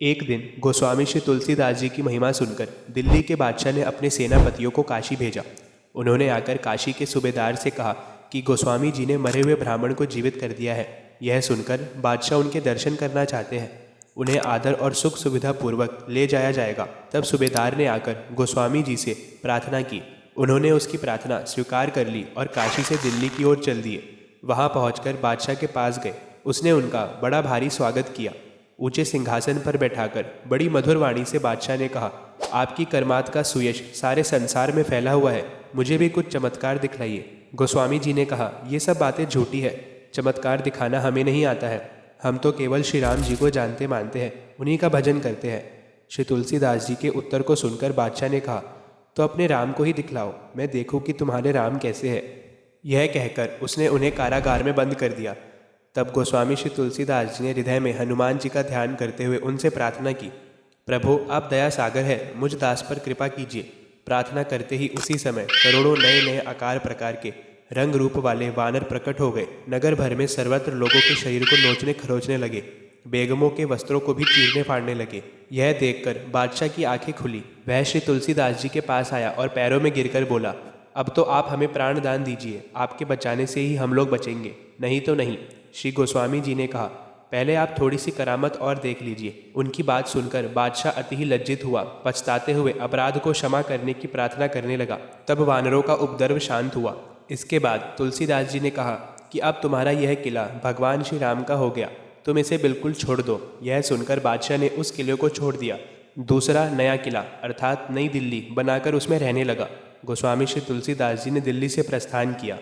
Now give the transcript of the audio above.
एक दिन गोस्वामी श्री तुलसीदास जी की महिमा सुनकर दिल्ली के बादशाह ने अपने सेनापतियों को काशी भेजा। उन्होंने आकर काशी के सूबेदार से कहा कि गोस्वामी जी ने मरे हुए ब्राह्मण को जीवित कर दिया है। यह सुनकर बादशाह उनके दर्शन करना चाहते हैं। उन्हें आदर और सुख सुविधा पूर्वक ले जाया जाएगा। तब सूबेदार ने आकर गोस्वामी जी से प्रार्थना की। उन्होंने उसकी प्रार्थना स्वीकार कर ली और काशी से दिल्ली की ओर चल दिए। वहाँ पहुँचकर बादशाह के पास गए। उसने उनका बड़ा भारी स्वागत किया। ऊंचे सिंहासन पर बैठाकर बड़ी मधुर वाणी से बादशाह ने कहा, आपकी कर्मात का सुयश सारे संसार में फैला हुआ है, मुझे भी कुछ चमत्कार दिखलाइए। गोस्वामी जी ने कहा, ये सब बातें झूठी है, चमत्कार दिखाना हमें नहीं आता है। हम तो केवल श्री राम जी को जानते मानते हैं, उन्हीं का भजन करते हैं। श्री तुलसीदास जी के उत्तर को सुनकर बादशाह ने कहा, तो अपने राम को ही दिखलाओ, मैं देखूं कि तुम्हारे राम कैसे है। यह कहकर उसने उन्हें कारागार में बंद कर दिया। तब गोस्वामी श्री तुलसीदास जी ने हृदय में हनुमान जी का ध्यान करते हुए उनसे प्रार्थना की, प्रभु आप दया सागर है, मुझ दास पर कृपा कीजिए। प्रार्थना करते ही उसी समय करोड़ों नए नए आकार प्रकार के रंग रूप वाले वानर प्रकट हो गए। नगर भर में सर्वत्र लोगों के शरीर को नोचने खरोचने लगे, बेगमों के वस्त्रों को भी चीरने फाड़ने लगे। यह देखकर बादशाह की आंखें खुली। वह श्री तुलसीदास जी के पास आया और पैरों में गिरकर बोला, अब तो आप हमें प्राण दान दीजिए, आपके बचाने से ही हम लोग बचेंगे, नहीं तो नहीं। श्री गोस्वामी जी ने कहा, पहले आप थोड़ी सी करामत और देख लीजिए। उनकी बात सुनकर बादशाह अति ही लज्जित हुआ। पछताते हुए अपराध को क्षमा करने की प्रार्थना करने लगा। तब वानरों का उपद्रव शांत हुआ। इसके बाद तुलसीदास जी ने कहा कि अब तुम्हारा यह किला भगवान श्री राम का हो गया, तुम इसे बिल्कुल छोड़ दो। यह सुनकर बादशाह ने उस किले को छोड़ दिया। दूसरा नया किला अर्थात नई दिल्ली बनाकर उसमें रहने लगा। गोस्वामी श्री तुलसीदास जी ने दिल्ली से प्रस्थान किया।